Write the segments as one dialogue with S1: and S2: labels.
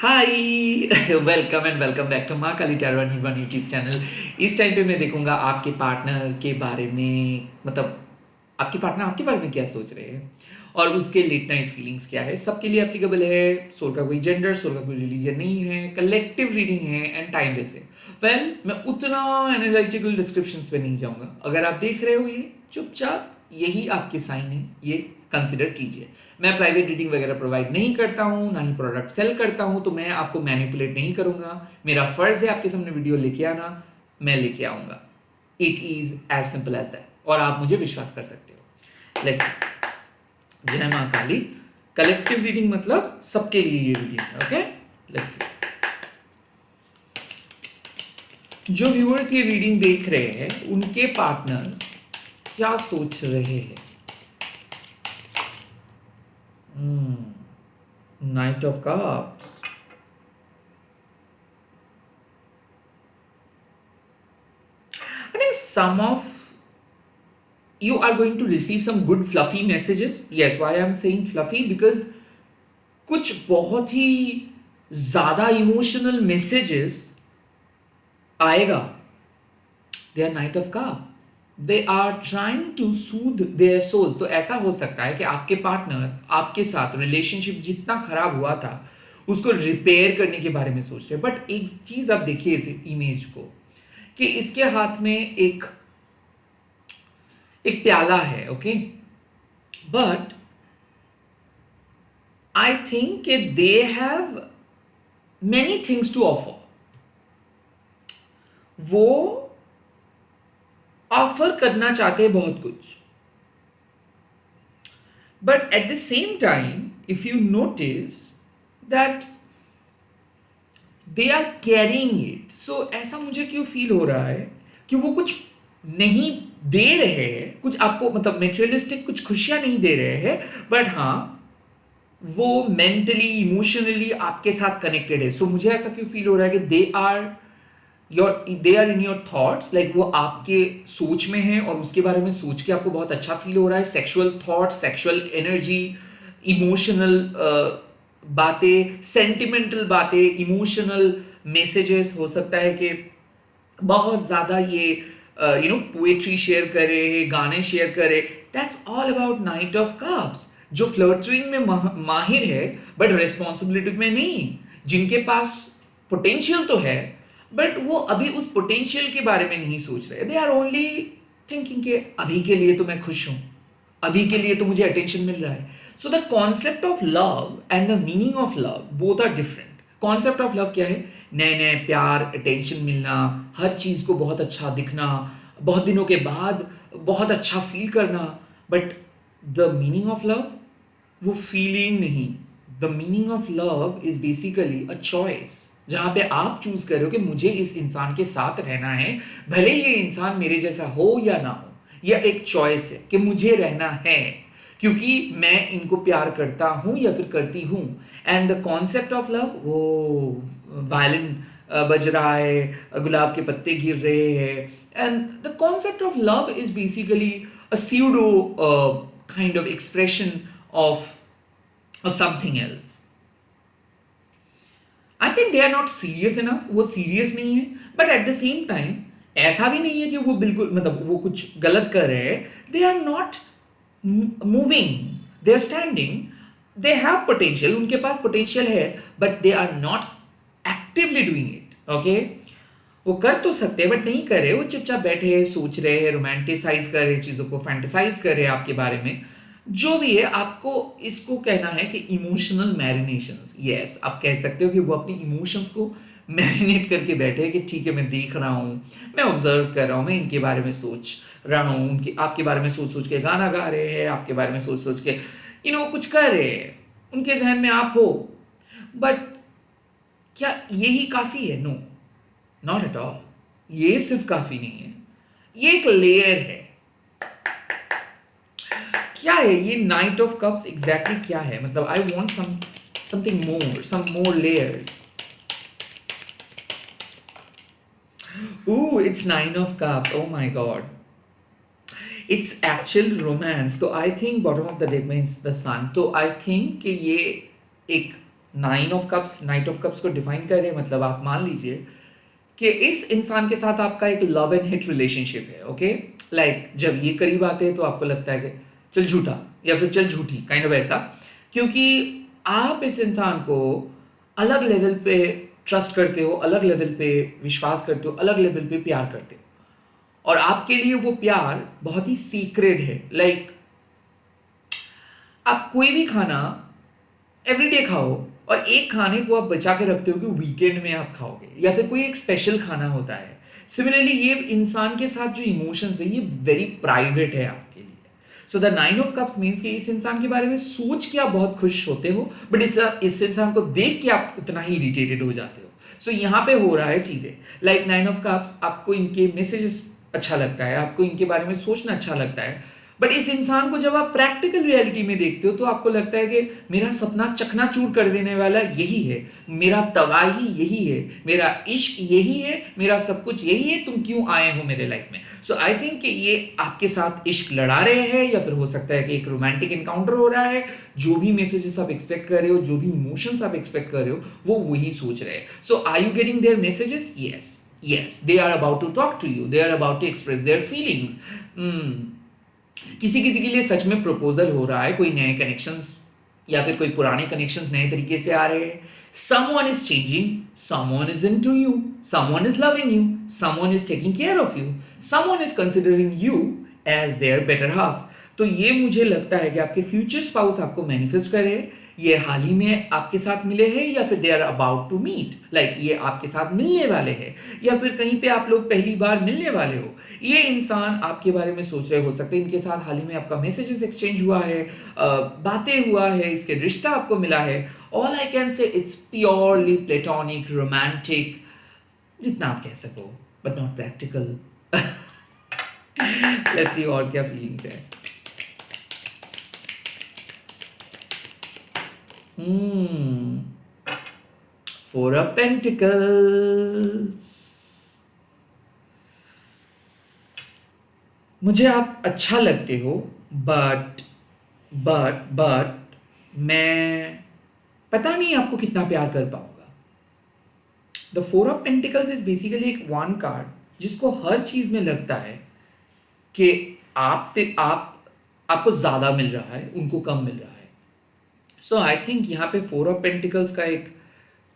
S1: Hi welcome and welcome back to Maa Kali tarot and one YouTube channel. इस time पे मैं देखूंगा आपके पार्टनर के बारे में, मतलब आपके पार्टनर आपके बारे में क्या सोच रहे हैं और उसके लेट नाइट फीलिंग्स क्या है। सबके लिए एप्लीकेबल है। सोल का कोई जेंडर, सोल का कोई रिलीजन नहीं है, कलेक्टिव रीडिंग है एंड टाइमलेस है। वेल, मैं उतना एनालिटिकल डिस्क्रिप्शंस पे नहीं जाऊंगा। अगर आप देख रहे हो ये चुपचाप, यही आपके साइन है, ये कंसिडर कीजिए। मैं प्राइवेट रीडिंग वगैरह प्रोवाइड नहीं करता हूँ, ना ही प्रोडक्ट सेल करता हूँ, तो मैं आपको मैनिपुलेट नहीं करूंगा। मेरा फर्ज है आपके सामने वीडियो लेके आना, मैं लेके आऊंगा। It is as simple as that, और आप मुझे विश्वास कर सकते हो। लेट्स, जय माँ काली। कलेक्टिव रीडिंग मतलब सबके लिए ये रीडिंग है। Okay, let's. जो व्यूअर्स ये रीडिंग देख रहे हैं, उनके पार्टनर क्या सोच रहे हैं? Night of cups. I think some of you are going to receive some good fluffy messages. Yes, why I'm saying fluffy? Because कुछ बहुत ही ज्यादा इमोशनल मैसेजेस आएगा। They are knight of cups, they are trying to soothe their soul. तो ऐसा हो सकता है कि आपके पार्टनर आपके साथ रिलेशनशिप जितना खराब हुआ था उसको रिपेयर करने के बारे में सोच रहे हैं। बट एक चीज आप देखिए इस इमेज को, कि इसके हाथ में एक एक प्याला है। Okay, but I think they have many things to offer. वो ऑफर करना चाहते हैं बहुत कुछ, but at the same time if you notice that they are carrying it. So ऐसा मुझे क्यों फील हो रहा है कि वो कुछ नहीं दे रहे हैं, कुछ आपको मतलब मेटेरियलिस्टिक कुछ खुशियां नहीं दे रहे हैं, बट हाँ वो मेंटली इमोशनली आपके साथ कनेक्टेड है। सो मुझे ऐसा क्यों फील हो रहा है कि they are in your thoughts, like वो आपके सोच में है और उसके बारे में सोच के आपको बहुत अच्छा फील हो रहा है। Sexual thoughts, sexual energy, emotional बातें, सेंटिमेंटल बातें, इमोशनल मैसेजेस। हो सकता है कि बहुत ज्यादा ये पोएट्री शेयर करे, गाने शेयर करे। That's all about night of cups. जो फ्लर्टिंग में माहिर है बट रिस्पॉन्सिबिलिटी में नहीं, जिनके पास पोटेंशियल तो है बट वो अभी उस पोटेंशियल के बारे में नहीं सोच रहे। दे आर ओनली थिंकिंग के अभी के लिए तो मैं खुश हूं, अभी के लिए तो मुझे अटेंशन मिल रहा है। So the concept of love and the meaning of love both are different. Concept of love क्या है? नए नए प्यार, अटेंशन मिलना, हर चीज को बहुत अच्छा दिखना, बहुत दिनों के बाद बहुत अच्छा फील करना। But the meaning of love, वो फीलिंग नहीं। The meaning of love is basically a choice, जहां पे आप चूज कर रहे हो कि मुझे इस इंसान के साथ रहना है, भले ये इंसान मेरे जैसा हो या ना हो। यह एक चॉइस है कि मुझे रहना है क्योंकि मैं इनको प्यार करता हूं या फिर करती हूं। And the concept of love, वो वायलिन बज रहा है, गुलाब के पत्ते गिर रहे हैं, and the concept of love is basically a pseudo kind of expression of something else. I think they are not serious enough. वो सीरियस नहीं है, but at the same time ऐसा भी नहीं है कि वो बिल्कुल मतलब वो कुछ गलत कर रहे हैं। They are not moving, they are standing. They have potential, उनके पास पोटेंशियल है, but they are not actively doing it. Okay, वो कर तो सकते हैं बट नहीं कर रहे। वो चुपचाप बैठे हैं, सोच रहे हैं, रोमांटिसाइज कर रहे हैं, चीजों को फैंटेसाइज कर रहे हैं आपके बारे में। जो भी है, आपको इसको कहना है कि इमोशनल मैरिनेशंस। यस, आप कह सकते हो कि वो अपनी इमोशंस को मैरिनेट करके बैठे हैं कि ठीक है, मैं देख रहा हूँ, मैं ऑब्जर्व कर रहा हूँ, मैं इनके बारे में सोच रहा हूँ, उनके आपके बारे में सोच सोच के गाना गा रहे हैं, आपके बारे में सोच सोच के कुछ कर रहे हैं, उनके जहन में आप हो। बट क्या यही काफी है? No, not at all. ये सिर्फ काफी नहीं है, ये एक लेयर है। क्या है ये नाइट ऑफ कप्स? एग्जैक्टली क्या है? मतलब I want something more, some more layers. It's nine of cups. Oh my god, it's actual romance. तो I think bottom of the deck means the sun. तो I think कि ये एक knight of cups को define कर रहे हैं, मतलब आप मान लीजिए कि इस इंसान के साथ आपका एक लव एंड हिट रिलेशनशिप है, ओके। लाइक जब ये करीब आते हैं तो आपको लगता है कि चल झूठा या फिर चल झूठी, काइंड ऑफ ऐसा, क्योंकि आप इस इंसान को अलग लेवल पे ट्रस्ट करते हो, अलग लेवल पे विश्वास करते हो, अलग लेवल पे प्यार करते हो, और आपके लिए वो प्यार बहुत ही सीक्रेट है। लाइक आप कोई भी खाना एवरीडे खाओ और एक खाने को आप बचा के रखते हो कि वीकेंड में आप खाओगे, या फिर कोई एक स्पेशल खाना होता है। सिमिलरली ये इंसान के साथ जो इमोशंस है ये वेरी प्राइवेट है आपके लिए। So the nine of cups means कि इस इंसान के बारे में सोच के आप बहुत खुश होते हो, बट इस इंसान को देख के आप उतना ही इरिटेटेड हो जाते हो। सो यहाँ पे हो रहा है चीजें लाइक नाइन ऑफ कप्स, आपको इनके मैसेजेस अच्छा लगता है, आपको इनके बारे में सोचना अच्छा लगता है, बट इस इंसान को जब आप प्रैक्टिकल रियलिटी में देखते हो तो आपको लगता है कि मेरा सपना चकनाचूर कर देने वाला यही है, मेरा तबाही यही है, मेरा इश्क यही है, मेरा सब कुछ यही है, तुम क्यों आए हो मेरे लाइफ में। सो आई थिंक कि ये आपके साथ इश्क लड़ा रहे हैं, या फिर हो सकता है कि एक रोमांटिक इनकाउंटर हो रहा है। जो भी मैसेजेस आप एक्सपेक्ट कर रहे हो, जो भी इमोशंस आप एक्सपेक्ट कर रहे हो, वो वही सोच रहे हैं। So are you getting their messages? Yes, they are about to talk to you, they are about to express their feelings. किसी किसी के लिए सच में प्रपोजल हो रहा है, कोई नए कनेक्शंस या फिर कोई पुराने कनेक्शंस नए तरीके से आ रहे हैं। Someone is changing, someone is into you, someone is loving you, someone is taking care of you, someone is considering you as their better half. तो ये मुझे लगता है कि आपके फ्यूचर स्पाउस आपको मैनिफेस्ट करे, ये हाल ही में आपके साथ मिले हैं या फिर they are about to meet, like ये आपके साथ मिलने वाले हैं, या फिर कहीं पे आप लोग पहली बार मिलने वाले हो। ये इंसान आपके बारे में सोच रहे हो सकते हैं, इनके साथ हाल ही में आपका मैसेजेस एक्सचेंज हुआ है, बातें हुआ है, इसके रिश्ता आपको मिला है। All I can say it's purely platonic, romantic, जितना आप कह सको, but not practical. Let's see और क्या फीलिंग्स है। Four of Pentacles। मुझे आप अच्छा लगते हो, बट मैं पता नहीं आपको कितना प्यार कर पाऊंगा। The four of pentacles is basically एक वन कार्ड जिसको हर चीज में लगता है कि आपको ज्यादा मिल रहा है, उनको कम मिल रहा है। सो आई थिंक यहाँ पे फोर ऑफ पेंटिकल्स का एक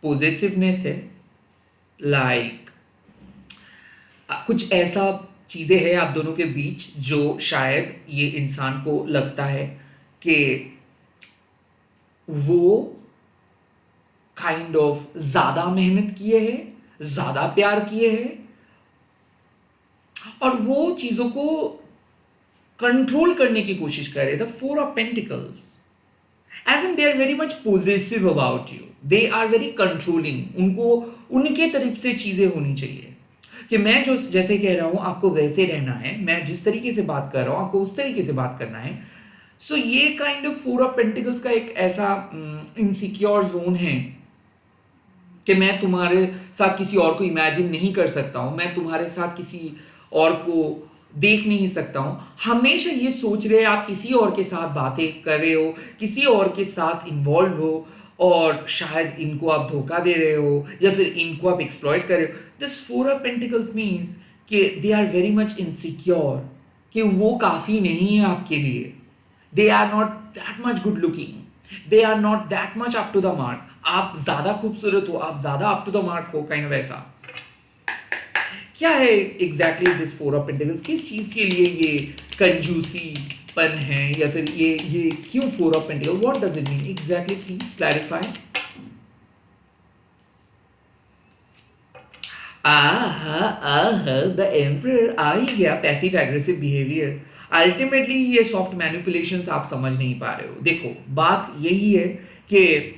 S1: पोजेसिवनेस है, लाइक कुछ ऐसा चीजें हैं आप दोनों के बीच जो शायद ये इंसान को लगता है कि वो काइंड ऑफ ज्यादा मेहनत किए हैं, ज्यादा प्यार किए हैं, और वो चीजों को कंट्रोल करने की कोशिश कर रहे हैं। The four of pentacles as in they are very much possessive about you, they are very controlling, उनको उनके तरफ से चीजें होनी चाहिए कि मैं जो जैसे कह रहा हूं आपको वैसे रहना है, मैं जिस तरीके से बात कर रहा हूं आपको उस तरीके से बात करना है। सो ये kind of four of pentacles का एक ऐसा इनसिक्योर जोन है कि मैं तुम्हारे साथ किसी और को इमेजिन नहीं कर सकता हूं, मैं तुम्हारे साथ किसी और को देख नहीं सकता हूं। हमेशा ये सोच रहे आप किसी और के साथ बातें कर रहे हो, किसी और के साथ इन्वॉल्व हो, और शायद इनको आप धोखा दे रहे हो या फिर इनको आप एक्सप्लॉइट कर रहे हो। This four of pentacles means कि they are very much insecure कि वो काफी नहीं है आपके लिए, they are not that much good looking, they are not that much up to the mark. आप ज्यादा खूबसूरत हो, आप ज्यादा अप टू द मार्क हो, काइंड ऑफ ऐसा। क्या है exactly this four of pentacles? किस चीज के लिए ये कंजूसीपन है, या फिर ये क्यों four of pentacle? What does it mean exactly? Please clarify. The emperor आ ही गया, पैसिव एग्रेसिव बिहेवियर। अल्टीमेटली ये सॉफ्ट मैनिपुलेशंस आप समझ नहीं पा रहे हो। देखो बात यही है कि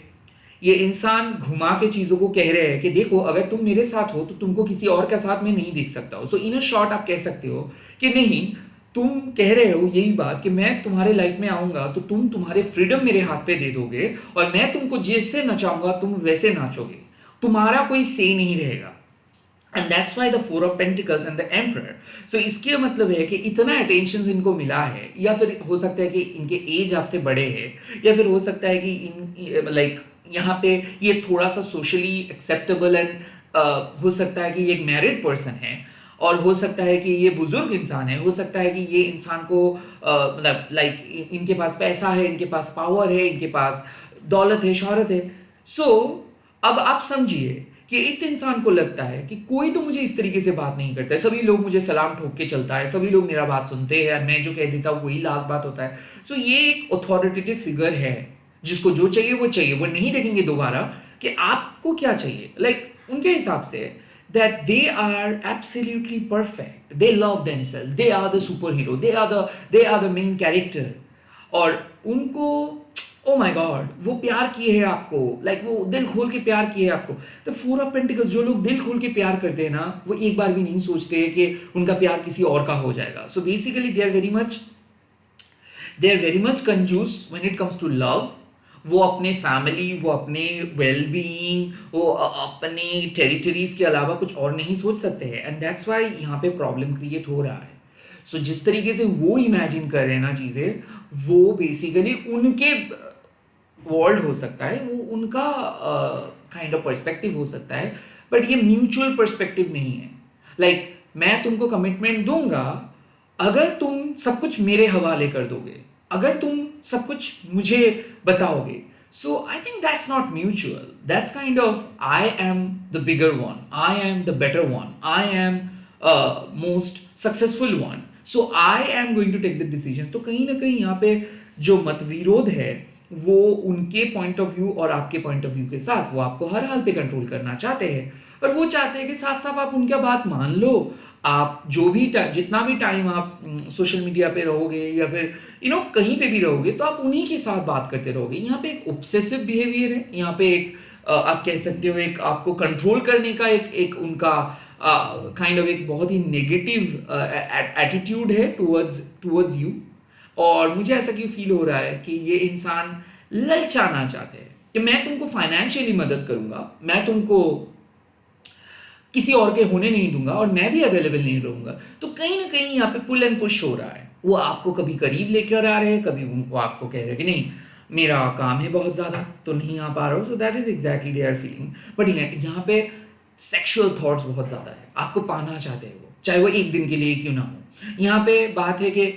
S1: ये इंसान घुमा के चीजों को कह रहे हैं कि देखो अगर तुम मेरे साथ हो तो तुमको किसी और के साथ में नहीं देख सकता हो। सो इन अ शॉर्ट आप कह सकते हो कि नहीं, तुम कह रहे हो यही बात कि मैं तुम्हारे लाइफ में आऊंगा तो तुम तुम्हारे फ्रीडम मेरे हाथ पे दे दोगे, और मैं तुमको जैसे नचाऊंगा तुम वैसे नाचोगे, तुम्हारा कोई से नहीं रहेगा। And that's why the four of pentacles and the emperor. So इसके मतलब है कि इतना अटेंशन इनको मिला है, या फिर हो सकता है कि इनके एज आपसे बड़े हैं, या फिर हो सकता है कि इन लाइक यहाँ पे ये थोड़ा सा सोशली एक्सेप्टेबल एंड हो सकता है कि ये एक मैरिड पर्सन है, और हो सकता है कि ये बुजुर्ग इंसान है, हो सकता है कि ये इंसान को मतलब लाइक इनके पास पैसा है, इनके पास पावर है, इनके पास दौलत है, शोहरत है। सो अब आप समझिए कि इस इंसान को लगता है कि कोई तो मुझे इस तरीके से बात नहीं करता है, सभी लोग मुझे सलाम ठोक के चलता है, सभी लोग मेरा बात सुनते हैं, मैं जो कह देता हूँ वही लास्ट बात होता है। सो ये एक अथॉरिटेटिव फिगर है, जिसको जो चाहिए वो चाहिए, वो नहीं देखेंगे दोबारा कि आपको क्या चाहिए। उनके हिसाब से that they are absolutely perfect, they love themselves, they are the superhero, they are the main character, और उनको ओ माय गॉड वो प्यार किए हैं आपको, वो दिल खोल के प्यार किए हैं आपको। तो फोर ऑफ पेंटिकल्स, जो लोग दिल खोल के प्यार करते हैं ना, वो एक बार भी नहीं सोचते हैं कि उनका प्यार किसी और का हो जाएगा। So basically they are very much कंजूस when it comes to love. वो अपने फैमिली, वो अपने वेल बीइंग, वो अपने टेरिटरीज के अलावा कुछ और नहीं सोच सकते हैं, एंड दैट्स व्हाई यहाँ पे प्रॉब्लम क्रिएट हो रहा है। सो जिस तरीके से वो इमेजिन कर रहे हैं ना चीजें, वो बेसिकली उनके वर्ल्ड हो सकता है, वो उनका काइंड ऑफ पर्सपेक्टिव हो सकता है, बट ये म्यूचुअल पर्सपेक्टिव नहीं है। मैं तुमको कमिटमेंट दूंगा अगर तुम सब कुछ मेरे हवाले कर दोगे, अगर तुम सब कुछ मुझे बताओगे। So I think that's not mutual, that's kind of I am the bigger one, I am the better one, I am most successful one, so I am going to take the decision. तो कहीं ना कहीं यहाँ पे जो मतविरोध है वो उनके पॉइंट ऑफ व्यू और आपके पॉइंट ऑफ व्यू के साथ, वो आपको हर हाल पे कंट्रोल करना चाहते हैं, और वो चाहते हैं कि साफ साफ आप उनका बात मान लो। आप जो भी जितना भी टाइम आप सोशल मीडिया पे रहोगे या फिर कहीं पे भी रहोगे, तो आप उन्हीं के साथ बात करते रहोगे। यहाँ पे एक ऑब्सेसिव बिहेवियर है, यहाँ पे एक आप कह सकते हो एक आपको कंट्रोल करने का एक उनका काइंड ऑफ एक बहुत ही नेगेटिव एटीट्यूड है टुवर्ड्स यू। और मुझे ऐसा क्यों फील हो रहा है कि ये इंसान ललचाना चाहते हैं कि मैं तुमको फाइनेंशियली मदद करूंगा, मैं तुमको किसी और के होने नहीं दूंगा, और मैं भी अवेलेबल नहीं रहूंगा। तो कहीं ना कहीं यहाँ पे पुल एंड पुश हो रहा है। वो आपको कभी करीब लेकर आ रहे हैं, कभी वो आपको कह रहे हैं कि नहीं मेरा काम है बहुत ज़्यादा तो नहीं आ पा रहा हूँ। So that is exactly they are feeling. But यहाँ पे सेक्शुअल थॉट्स बहुत ज़्यादा है, आपको पाना चाहते हैं वो, चाहे वो एक दिन के लिए क्यों ना हो। यहाँ पे बात है कि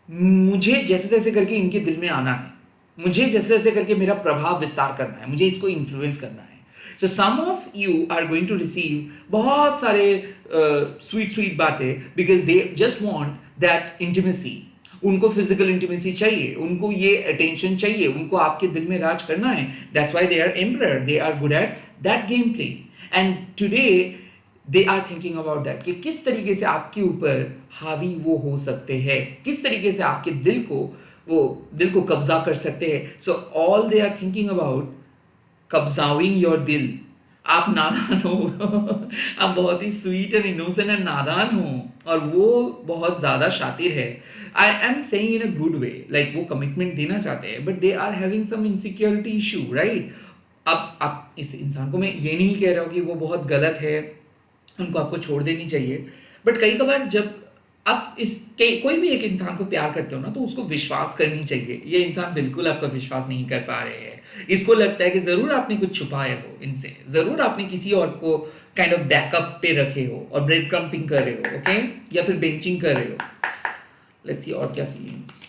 S1: मुझे जैसे तैसे करके इनके दिल में आना है, मुझे जैसे जैसे करके मेरा प्रभाव विस्तार करना है, मुझे इसको इन्फ्लुएंस करना है। So some of you are going to receive बहुत सारे स्वीट बातें, because they just want that intimacy. उनको फिजिकल इंटीमेसी चाहिए, उनको ये अटेंशन चाहिए, उनको आपके दिल में राज करना है। That's why they are emperor, they are good at that game play, and today they are thinking about that कि किस तरीके से आपके ऊपर हावी वो हो सकते हैं, किस तरीके से आपके दिल को कब्जा कर सकते हैं। So all they are thinking about कब्जाविंग योर दिल। आप नादान हो आप बहुत ही स्वीट एंड इनोसेंट एंड नादान हो, और वो बहुत ज्यादा शातिर है। I am saying in a good way, वो कमिटमेंट देना चाहते हैं, but they are having some insecurity issue, right. अब इस इंसान को मैं ये नहीं कह रहा हूँ कि वो बहुत गलत है, उनको आपको छोड़ देनी चाहिए, बट कई बार जब आप कोई भी एक इंसान को प्यार करते हो ना, तो उसको विश्वास करनी चाहिए। ये इंसान बिल्कुल आपका विश्वास नहीं कर पा रहे हैं, इसको लगता है कि जरूर आपने कुछ छुपाया हो इनसे, जरूर आपने किसी और को काइंड ऑफ बैकअप पे रखे हो और ब्रेड क्रम्पिंग कर रहे हो, ओके, या फिर बेंचिंग कर रहे हो। लेट्स सी और क्या feelings.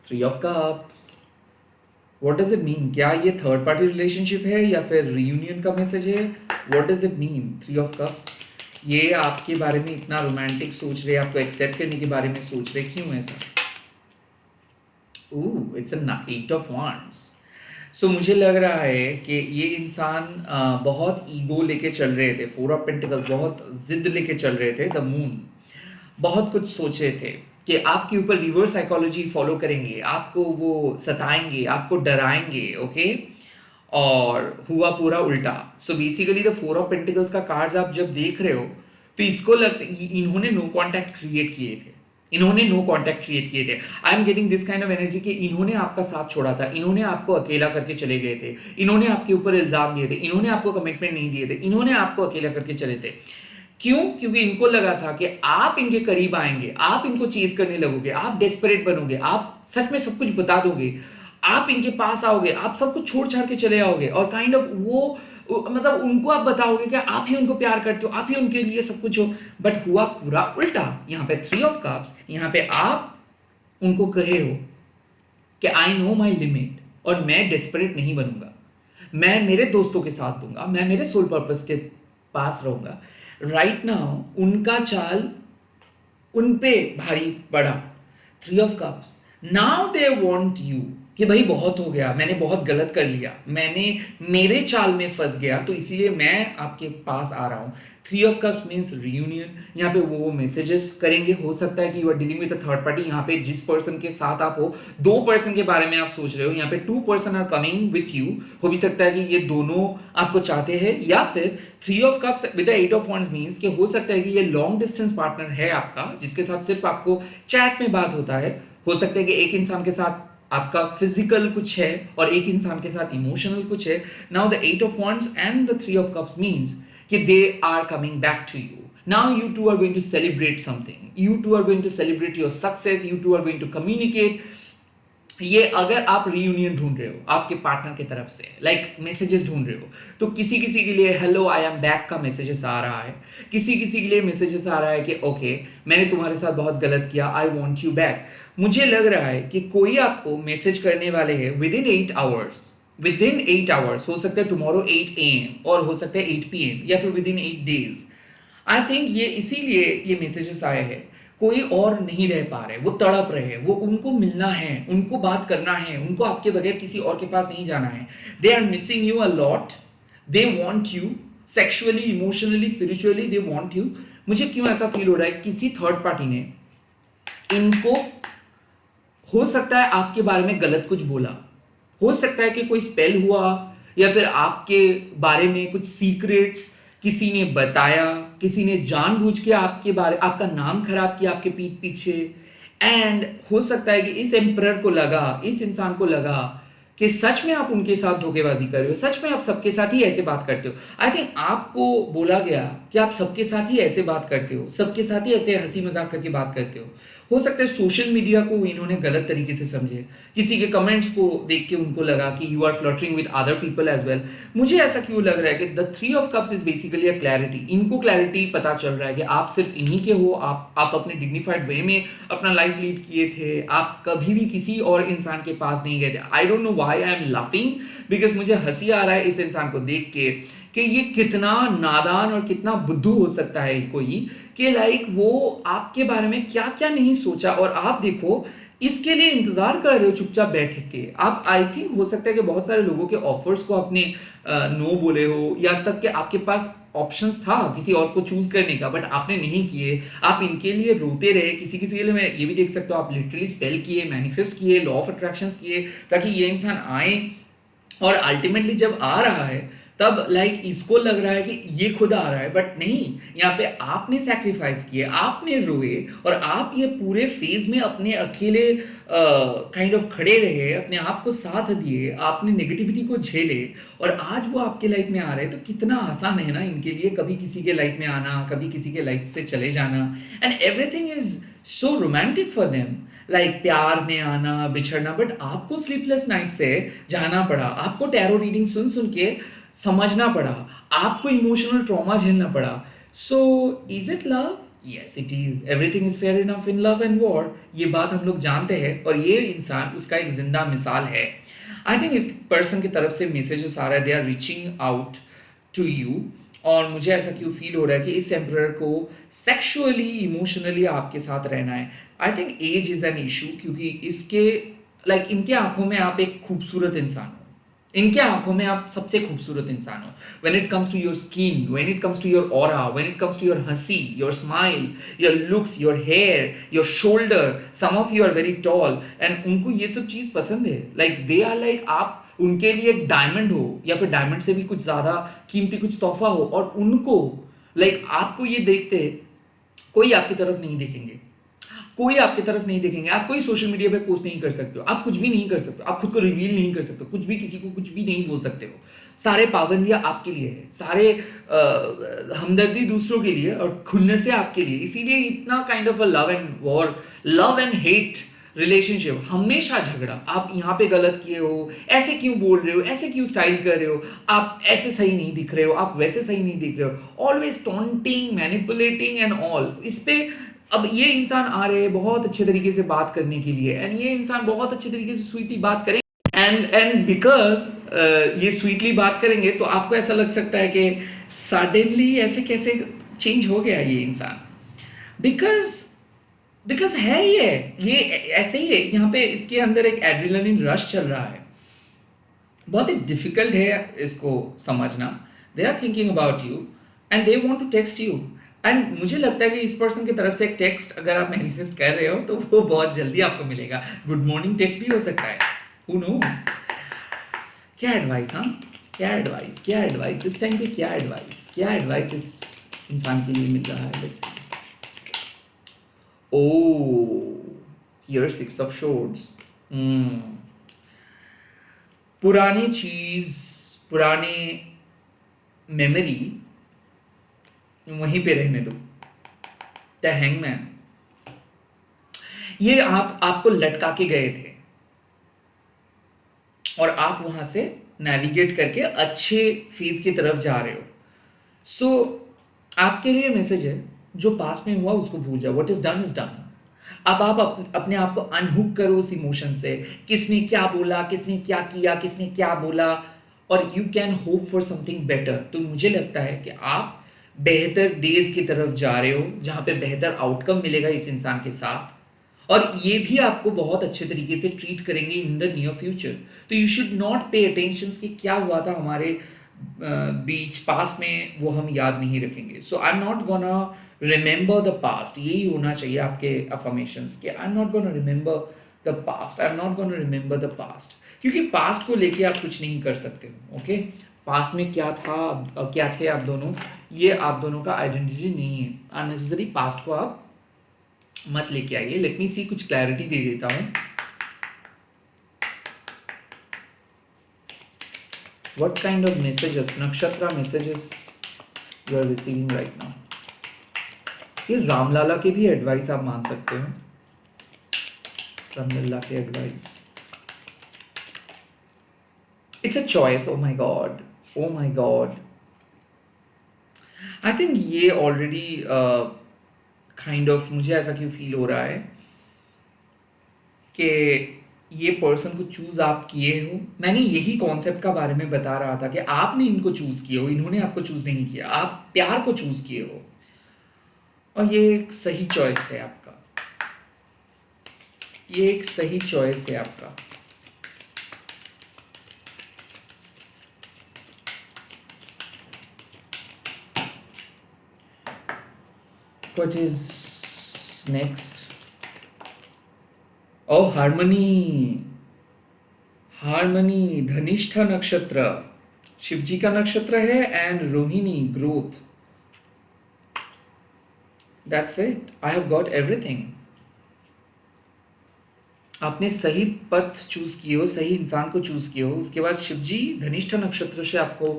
S1: Three of cups, what does it mean? क्या ये थर्ड पार्टी रिलेशनशिप है या फिर रियूनियन का मैसेज है? What does it mean? Three of cups, ये आपके बारे में इतना रोमांटिक सोच रहे, आपको एक्सेप्ट करने के बारे में सोच रहे, क्यों ऐसा? ओह, इट्स एट ऑफ वांड्स। सो मुझे लग रहा है कि ये इंसान बहुत ईगो लेके चल रहे थे, फोर ऑफ पेंटिकल्स, बहुत जिद लेके चल रहे थे, द मून, बहुत कुछ सोच रहे थे कि आपके ऊपर रिवर्स साइकोलॉजी फॉलो करेंगे, आपको वो सताएंगे, आपको डराएंगे, ओके, और हुआ पूरा उल्टा। So basically the four of pentacles का कार्ड्स आप जब देख रहे हो तो इसको इन्होंने नो कांटेक्ट क्रिएट किए थे, इन्होंने नो कांटेक्ट क्रिएट किए थे। I am getting this kind of energy कि इन्होंने आपका साथ छोड़ा था, इन्होंने आपको अकेला करके चले गए थे, इन्होंने आपके ऊपर इल्जाम दिए थे, इन्होंने आपको कमिटमेंट नहीं दिए थे, इन्होंने आपको अकेला करके चले थे। क्यों? क्योंकि इनको लगा था कि आप इनके करीब आएंगे, आप इनको चेज करने लगोगे, आप डेस्परेट बनोगे, आप सच में सब कुछ बता दोगे, आप इनके पास आओगे, आप सब कुछ छोड़ छाड़ के चले आओगे और काइंड ऑफ मतलब उनको आप बताओगे कि आप ही उनको प्यार करते हो, आप ही उनके लिए सब कुछ हो। बट हुआ पूरा उल्टा। यहाँ पे 3 ऑफ कप्स, यहाँ पे आप उनको कहे हो कि आई नो माई लिमिट और मैं डेस्परेट नहीं बनूंगा, मैं मेरे दोस्तों के साथ दूंगा, मैं मेरे सोल पर्पस के पास रहूंगा। राइट नाउ उनका चाल उन पे भारी पड़ा। 3 of cups, now they want you कि भाई बहुत हो गया, मैंने बहुत गलत कर लिया, मैंने मेरे चाल में फंस गया, तो इसीलिए मैं आपके पास आ रहा हूं। 3 ऑफ कप्स मीन्स रियूनियन। यहाँ पे वो मैसेजेस करेंगे, हो सकता है कि you are dealing with a third party. यहाँ पे जिस पर्सन के साथ आप हो, 2 पर्सन के बारे में आप सोच रहे हो, यहाँ पे 2 person are coming with you. हो भी सकता है कि ये दोनों आपको चाहते हैं, या फिर 3 of cups with 8 of wands means कि हो सकता है कि ये लॉन्ग डिस्टेंस पार्टनर है आपका, जिसके साथ सिर्फ आपको चैट में बात होता है। हो सकता है कि एक इंसान के साथ आपका फिजिकल कुछ है और एक इंसान के साथ इमोशनल कुछ है। Now the 8 of wands and the 3 of cups means कि they are coming back to you. Now you two are going to celebrate something, you two are going to celebrate your success, you two are going to communicate. ये अगर आप reunion ढूंढ रहे हो आपके partner की तरफ से, लाइक मैसेजेस ढूंढ रहे हो, तो किसी किसी के लिए हेलो आई एम बैक का मैसेजेस आ रहा है, किसी किसी के लिए मैसेजेस आ रहा है कि ओके मैंने तुम्हारे साथ बहुत गलत किया, आई वांट यू बैक। मुझे लग रहा है कि कोई आपको मैसेज करने वाले हैं with in 8 hours, with in 8 hours. हो सकता है टुमारो 8 AM और हो सकता है 8 PM या फिर with in 8 days। I think ये इसीलिए ये मैसेजेस आए हैं। कोई और नहीं रह पा रहे, वो तड़प रहे हैं, वो उनको मिलना है, उनको बात करना है, उनको आपके बगैर किसी और के पास नहीं जाना है। They are missing you a lot, they want you sexually, emotionally, spiritually, they want you. मुझे क्यों ऐसा फील हो रहा है, किसी थर्ड पार्टी ने इनको, हो सकता है आपके बारे में गलत कुछ बोला, हो सकता है कि कोई स्पेल हुआ, या फिर आपके बारे में कुछ सीक्रेट्स किसी ने बताया, किसी ने जानबूझ के आपके बारे, आपका नाम खराब किया आपके पीठ पीछे। एंड हो सकता है कि इस एम्परर को लगा, इस इंसान को लगा कि सच में आप उनके साथ धोखेबाजी कर रहे हो, सच में आप सबके साथ ही ऐसे बात करते हो। आई थिंक आपको बोला गया कि आप सबके साथ ही ऐसे बात करते हो, सबके साथ ही ऐसे हंसी मजाक करके बात करते हो सकता है सोशल मीडिया को इन्होंने गलत तरीके से समझे, किसी के कमेंट्स को देख के उनको लगा कि you are flirting with other people as well. मुझे ऐसा क्यों लग रहा है कि the 3 of cups is basically a clarity. इनको क्लैरिटी पता चल रहा है कि आप सिर्फ इन्हीं के हो, आप अपने डिग्निफाइड वे में अपना लाइफ लीड किए थे, आप कभी भी किसी और इंसान के पास नहीं गए थे। I don't know why I am laughing, because मुझे हंसी आ रहा है इस इंसान को देख के कि ये कितना नादान और कितना बुद्धू हो सकता है कोई, कि लाइक वो आपके बारे में क्या क्या नहीं सोचा, और आप देखो इसके लिए इंतजार कर रहे हो चुपचाप बैठ के। आप, आई थिंक हो सकता है कि बहुत सारे लोगों के ऑफर्स को आपने नो बोले हो, या तक कि आपके पास ऑप्शंस था किसी और को चूज करने का, बट आपने नहीं किए। आप इनके लिए रोते रहे, किसी किसी के लिए मैं ये भी देख सकता हूँ आप लिटरली स्पेल किए, मैनिफेस्ट किए, लॉ ऑफ अट्रैक्शंस किए ताकि ये इंसान आए, और अल्टीमेटली जब आ रहा है तब लाइक इसको लग रहा है कि ये खुद आ रहा है, बट नहीं, यहाँ पे आपने सैक्रिफाइस किए, आपने रोए, और आप ये पूरे फेज में अपने अकेले काइंड ऑफ खड़े रहे, अपने आप को साथ दिए, आपने नेगेटिविटी को झेले, और आज वो आपके लाइफ में आ रहे हैं। तो कितना आसान है ना इनके लिए कभी किसी के लाइफ में आना, कभी किसी के लाइफ से चले जाना, and everything is so romantic for them, like प्यार में आना, बिछड़ना। बट आपको स्लीपलेस नाइट से जाना पड़ा, आपको टैरो रीडिंग सुन सुन के समझना पड़ा, आपको इमोशनल ट्रॉमा झेलना पड़ा। So is it love? Yes it is. Everything is fair enough in love and war, ये बात हम लोग जानते हैं, और ये इंसान उसका एक जिंदा मिसाल है। आई थिंक इस पर्सन की तरफ से मैसेजेस आ रहा है, they are reaching out to you, और मुझे ऐसा क्यों फील हो रहा है कि इस एम्परर को सेक्सुअली, इमोशनली आपके साथ रहना है। I think age is an issue, क्योंकि इसके लाइक इनके आंखों में आप एक खूबसूरत इंसान हो, इनके आंखों में आप सबसे खूबसूरत इंसान हो। When it comes to your skin, when it comes to your aura, when it comes to your हंसी, your smile, your looks, your hair, your shoulder, some of you are very tall, and उनको ये सब चीज पसंद है। Like they are like आप उनके लिए एक डायमंड हो, या फिर डायमंड से भी कुछ ज्यादा कीमती कुछ तोहफा हो, और उनको लाइक आपको ये देखते कोई आपकी तरफ नहीं देखेंगे, कोई आपकी तरफ नहीं देखेंगे, आप कोई सोशल मीडिया पे पोस्ट नहीं कर सकते हो, आप कुछ भी नहीं कर सकते हो, आप खुद को रिवील नहीं कर सकते हो, कुछ भी किसी को कुछ भी नहीं बोल सकते हो। सारे पाबंदियां आपके लिए है, सारे हमदर्दी दूसरों के लिए और खुन्नसे आपके लिए। इसीलिए इतना kind of a love and war, love and hate relationship, हमेशा झगड़ा। आप यहाँ पे गलत किए हो, ऐसे क्यों बोल रहे हो, ऐसे क्यों स्टाइल कर रहे हो, आप ऐसे सही नहीं दिख रहे हो, आप वैसे सही नहीं दिख रहे हो, always taunting, manipulating and all. इस पे अब ये इंसान आ रहे हैं बहुत अच्छे तरीके से बात करने के लिए, एंड ये इंसान बहुत अच्छे तरीके से स्वीटली बात करेंगे, एंड बिकॉज ये स्वीटली बात करेंगे तो आपको ऐसा लग सकता है कि सडनली ऐसे कैसे चेंज हो गया ये इंसान। बिकॉज बिकॉज है ये ऐसे ही है। यहाँ पे इसके अंदर एक एड्रेनलिन रश चल रहा है, बहुत ही डिफिकल्ट है इसको समझना। They are thinking about you and they want to text you, and मुझे लगता है कि इस पर्सन की तरफ से एक टेक्स्ट अगर आप मैनिफेस्ट कर रहे हो तो वो बहुत जल्दी आपको मिलेगा। गुड मॉर्निंग टेक्स्ट भी हो सकता है, हु नोस। क्या एडवाइस, हाँ क्या एडवाइस, क्या एडवाइस इस टाइम पे, क्या एडवाइस इस इंसान के लिए मिल रहा है। Let's see. Oh, here Six of Swords. पुरानी चीज, पुराने मेमोरी वहीं पे रहने दो। द हैंगमैन, ये आपको लटका के गए थे और आप वहां से नेविगेट करके अच्छे फेज की तरफ जा रहे हो। सो आपके लिए मैसेज है, जो पास में हुआ उसको भूल जाओ, what is done is done. अब आप अपने आप को अनहुक करो उस इमोशन से, किसने क्या बोला, किसने क्या किया, किसने क्या बोला, और you can hope for something better. तो मुझे लगता है कि आप बेहतर डेज की तरफ जा रहे हो, जहां पे बेहतर आउटकम मिलेगा इस इंसान के साथ, और ये भी आपको बहुत अच्छे तरीके से ट्रीट करेंगे इन द नियर फ्यूचर। तो you should not pay attention कि क्या हुआ था हमारे बीच पास में, वो हम याद नहीं रखेंगे। So I am not gonna remember the past, यही होना चाहिए आपके अफर्मेशंस कि I am not gonna remember the past, I am not gonna remember the past, क्योंकि पास्ट को लेके आप कुछ नहीं कर सकते हो। ओके, पास्ट में क्या था, क्या थे आप दोनों, ये आप दोनों का आइडेंटिटी नहीं है। अननेसेसरी पास्ट को आप मत लेके आइए। लेट मी सी, कुछ क्लैरिटी दे देता हूं। What kind of messages, नक्षत्र messages you are receiving right now? ये रामलाला के भी एडवाइस आप मान सकते हो, रामलला के advice. It's a choice, O my God, O my God. I think ये ऑलरेडी काइंड ऑफ, मुझे ऐसा क्यों फील हो रहा है कि ये पर्सन को चूज आप किए हो। मैंने यही कॉन्सेप्ट का बारे में बता रहा था कि आपने इनको चूज किए हो, इन्होंने आपको चूज नहीं किया, आप प्यार को चूज किए हो, और ये एक सही चॉइस है आपका, ये एक सही चॉइस है आपका। What is next? Oh harmony, harmony Dhanishtha नक्षत्र शिव जी का नक्षत्र है, and Rohini growth. That's it, I have got everything. आपने सही पथ चूज किए हो, सही इंसान को चूज किए हो। उसके बाद शिव जी धनिष्ठा नक्षत्र से आपको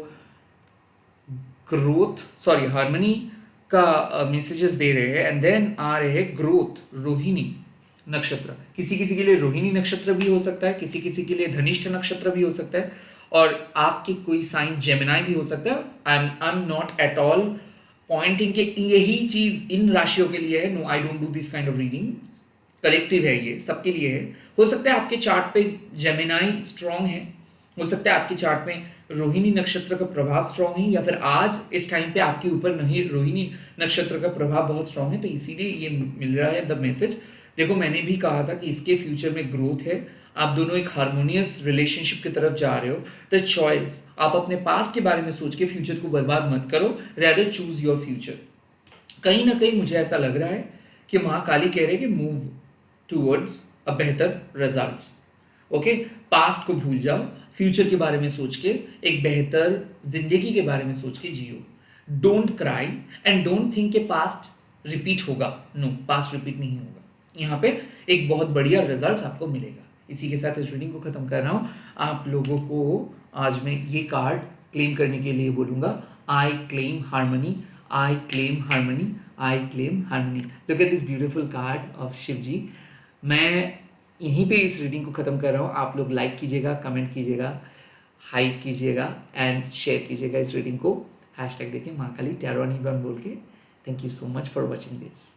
S1: ग्रोथ, सॉरी हार्मनी का मैसेजेस दे रहे हैं, एंड देन आ रहे हैं ग्रोथ, रोहिणी नक्षत्र। किसी किसी के लिए रोहिणी नक्षत्र भी हो सकता है, किसी किसी के लिए धनिष्ठ नक्षत्र भी हो सकता है, और आपकी कोई साइन जेमिनाई भी हो सकता है। I am not at all pointing कि यही चीज इन राशियों के लिए है। No, I don't do this kind of reading, collective है ये, सबके लिए है। हो सकता है आपके चार्ट पे जेमिनाई स्ट्रांग है, हो सकता है आपके चार्ट में रोहिणी नक्षत्र का प्रभाव स्ट्रांग है, या फिर आज इस टाइम पे आपके ऊपर नहीं रोहिणी नक्षत्र का प्रभाव बहुत स्ट्रांग है, तो इसीलिए ये मिल रहा है द मैसेज। देखो, मैंने भी कहा था कि इसके फ्यूचर में ग्रोथ है, आप दोनों एक हार्मोनियस रिलेशनशिप की तरफ जा रहे हो। द चॉइस, आप अपने पास्ट के बारे में सोच के फ्यूचर को बर्बाद मत करो, रेदर चूज योर फ्यूचर। कहीं ना कहीं मुझे ऐसा लग रहा है कि महाकाली कह रहे हैं कि मूव टूवर्ड्स अ बेहतर रिजल्ट। ओके, पास्ट को भूल जाओ, फ्यूचर के बारे में सोच के एक बेहतर जिंदगी के बारे में सोच के जियो। Don't cry and don't think कि पास्ट रिपीट होगा। नो, पास्ट रिपीट नहीं होगा। यहाँ पे एक बहुत बढ़िया रिजल्ट आपको मिलेगा। इसी के साथ इस रीडिंग को ख़त्म कर रहा हूँ। आप लोगों को आज मैं ये कार्ड क्लेम करने के लिए बोलूँगा, I claim harmony, I claim harmony, I claim harmony. Look at this beautiful card of Shiv ji. मैं यहीं पे इस रीडिंग को ख़त्म कर रहा हूँ। आप लोग लाइक कीजिएगा, कमेंट कीजिएगा, हाइप कीजिएगा एंड शेयर कीजिएगा इस रीडिंग को। हैशटैग देखिए महाकाली टैरो एनीवन बोल के। Thank you so much for watching this.